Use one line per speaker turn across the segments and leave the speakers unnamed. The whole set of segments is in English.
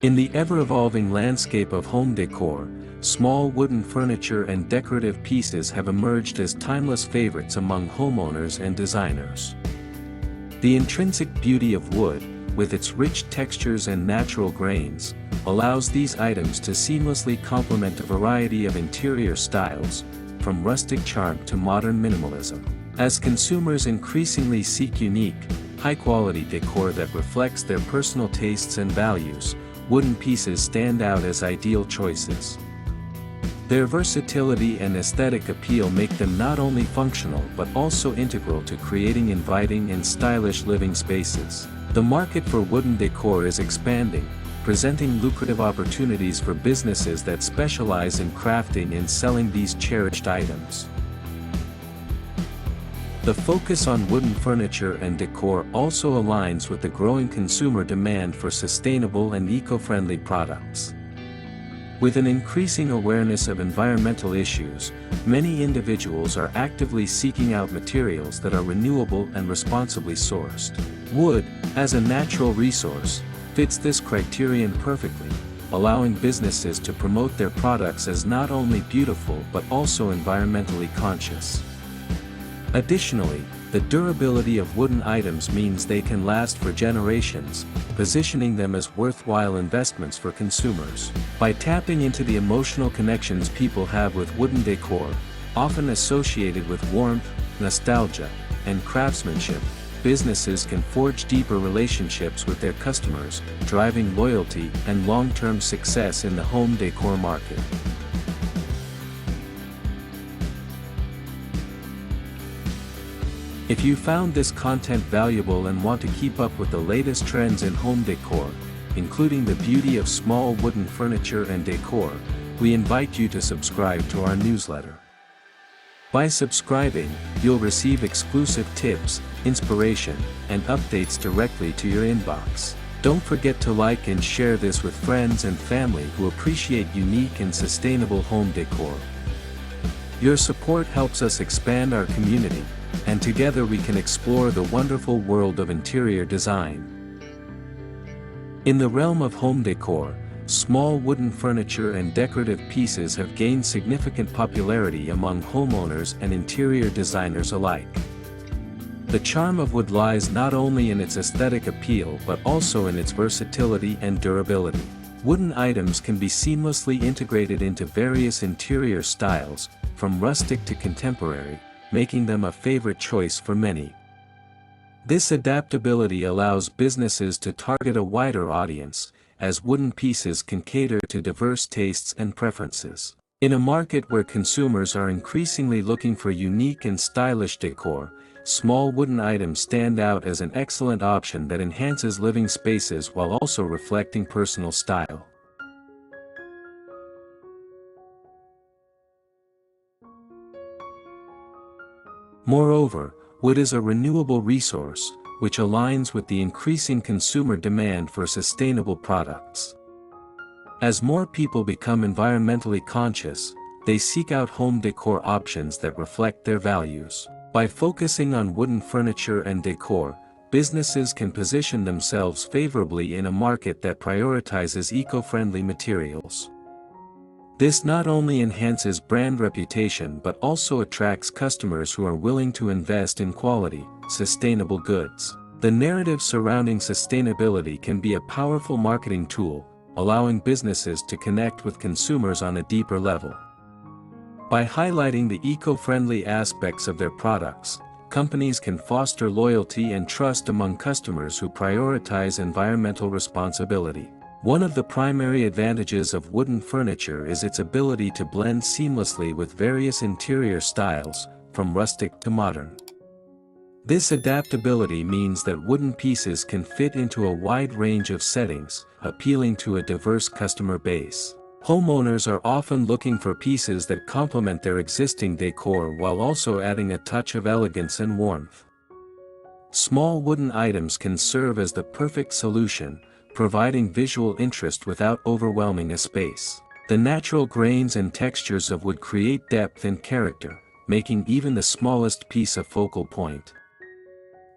In the ever-evolving landscape of home decor, small wooden furniture and decorative pieces have emerged as timeless favorites among homeowners and designers. The intrinsic beauty of wood, with its rich textures and natural grains, allows these items to seamlessly complement a variety of interior styles, from rustic charm to modern minimalism. As consumers increasingly seek unique, high-quality decor that reflects their personal tastes and values, wooden pieces stand out as ideal choices. Their versatility and aesthetic appeal make them not only functional but also integral to creating inviting and stylish living spaces. The market for wooden decor is expanding, presenting lucrative opportunities for businesses that specialize in crafting and selling these cherished items. The focus on wooden furniture and decor also aligns with the growing consumer demand for sustainable and eco-friendly products. With an increasing awareness of environmental issues, many individuals are actively seeking out materials that are renewable and responsibly sourced. Wood, as a natural resource, fits this criterion perfectly, allowing businesses to promote their products as not only beautiful but also environmentally conscious. Additionally, the durability of wooden items means they can last for generations, positioning them as worthwhile investments for consumers. By tapping into the emotional connections people have with wooden decor, often associated with warmth, nostalgia, and craftsmanship, businesses can forge deeper relationships with their customers, driving loyalty and long-term success in the home decor market. If you found this content valuable and want to keep up with the latest trends in home decor, including the beauty of small wooden furniture and decor, we invite you to subscribe to our newsletter. By subscribing, you'll receive exclusive tips, inspiration, and updates directly to your inbox. Don't forget to like and share this with friends and family who appreciate unique and sustainable home decor. Your support helps us expand our community, and together we can explore the wonderful world of interior design. In the realm of home decor, small wooden furniture and decorative pieces have gained significant popularity among homeowners and interior designers alike. The charm of wood lies not only in its aesthetic appeal but also in its versatility and durability. Wooden items can be seamlessly integrated into various interior styles, from rustic to contemporary, making them a favorite choice for many. This adaptability allows businesses to target a wider audience, as wooden pieces can cater to diverse tastes and preferences. In a market where consumers are increasingly looking for unique and stylish decor, small wooden items stand out as an excellent option that enhances living spaces while also reflecting personal style. Moreover, wood is a renewable resource, which aligns with the increasing consumer demand for sustainable products. As more people become environmentally conscious, they seek out home decor options that reflect their values. By focusing on wooden furniture and decor, businesses can position themselves favorably in a market that prioritizes eco-friendly materials. This not only enhances brand reputation but also attracts customers who are willing to invest in quality, sustainable goods. The narrative surrounding sustainability can be a powerful marketing tool, allowing businesses to connect with consumers on a deeper level. By highlighting the eco-friendly aspects of their products, companies can foster loyalty and trust among customers who prioritize environmental responsibility. One of the primary advantages of wooden furniture is its ability to blend seamlessly with various interior styles, from rustic to modern. This adaptability means that wooden pieces can fit into a wide range of settings, appealing to a diverse customer base. Homeowners are often looking for pieces that complement their existing decor while also adding a touch of elegance and warmth. Small wooden items can serve as the perfect solution, providing visual interest without overwhelming a space. The natural grains and textures of wood create depth and character, making even the smallest piece a focal point.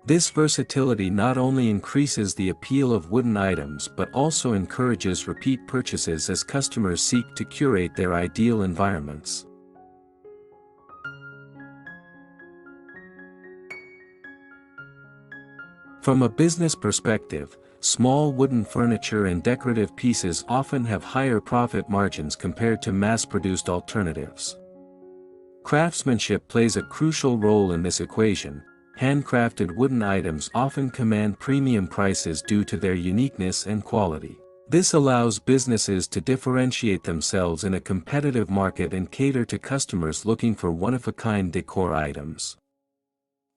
This versatility not only increases the appeal of wooden items but also encourages repeat purchases as customers seek to curate their ideal environments. From a business perspective, small wooden furniture and decorative pieces often have higher profit margins compared to mass-produced alternatives. Craftsmanship plays a crucial role in this equation. Handcrafted wooden items often command premium prices due to their uniqueness and quality. This allows businesses to differentiate themselves in a competitive market and cater to customers looking for one-of-a-kind decor items.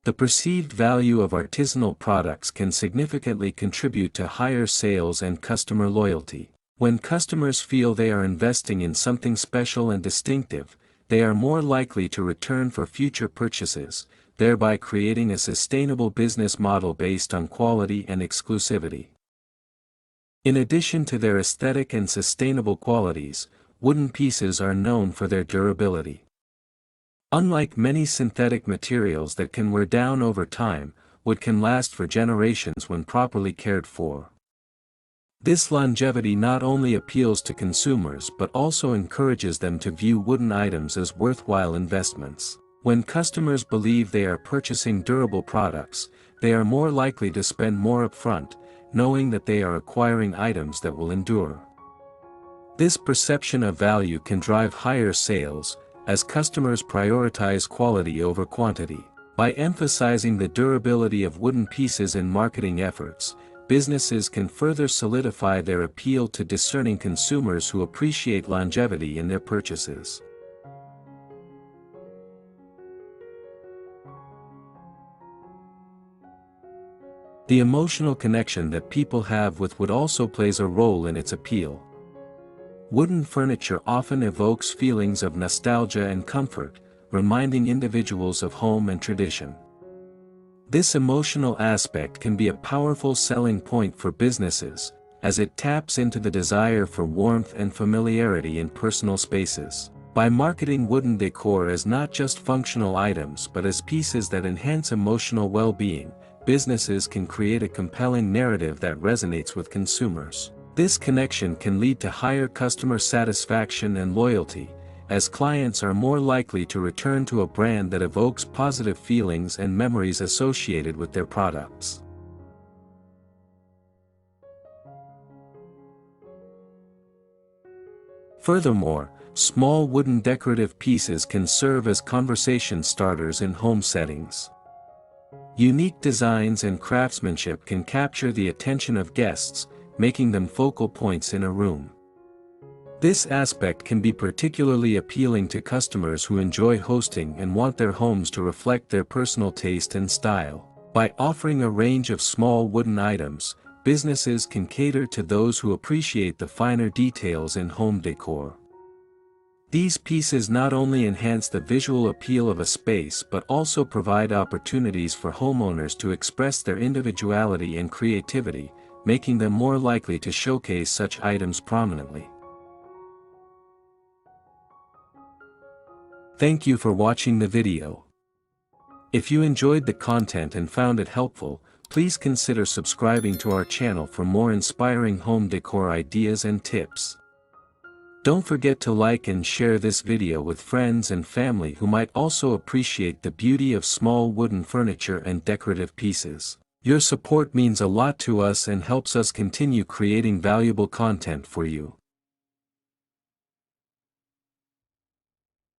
The perceived value of artisanal products can significantly contribute to higher sales and customer loyalty. When customers feel they are investing in something special and distinctive, they are more likely to return for future purchases, thereby creating a sustainable business model based on quality and exclusivity. In addition to their aesthetic and sustainable qualities, wooden pieces are known for their durability. Unlike many synthetic materials that can wear down over time, wood can last for generations when properly cared for. This longevity not only appeals to consumers but also encourages them to view wooden items as worthwhile investments. When customers believe they are purchasing durable products, they are more likely to spend more upfront, knowing that they are acquiring items that will endure. This perception of value can drive higher sales, as customers prioritize quality over quantity. By emphasizing the durability of wooden pieces in marketing efforts, businesses can further solidify their appeal to discerning consumers who appreciate longevity in their purchases. The emotional connection that people have with wood also plays a role in its appeal. Wooden furniture often evokes feelings of nostalgia and comfort, reminding individuals of home and tradition. This emotional aspect can be a powerful selling point for businesses, as it taps into the desire for warmth and familiarity in personal spaces. By marketing wooden decor as not just functional items but as pieces that enhance emotional well-being, businesses can create a compelling narrative that resonates with consumers. This connection can lead to higher customer satisfaction and loyalty, as clients are more likely to return to a brand that evokes positive feelings and memories associated with their products. Furthermore, small wooden decorative pieces can serve as conversation starters in home settings. Unique designs and craftsmanship can capture the attention of guests, making them focal points in a room. This aspect can be particularly appealing to customers who enjoy hosting and want their homes to reflect their personal taste and style. By offering a range of small wooden items, businesses can cater to those who appreciate the finer details in home decor. These pieces not only enhance the visual appeal of a space but also provide opportunities for homeowners to express their individuality and creativity, making them more likely to showcase such items prominently. Thank you for watching the video. If you enjoyed the content and found it helpful, please consider subscribing to our channel for more inspiring home decor ideas and tips. Don't forget to like and share this video with friends and family who might also appreciate the beauty of small wooden furniture and decorative pieces. Your support means a lot to us and helps us continue creating valuable content for you.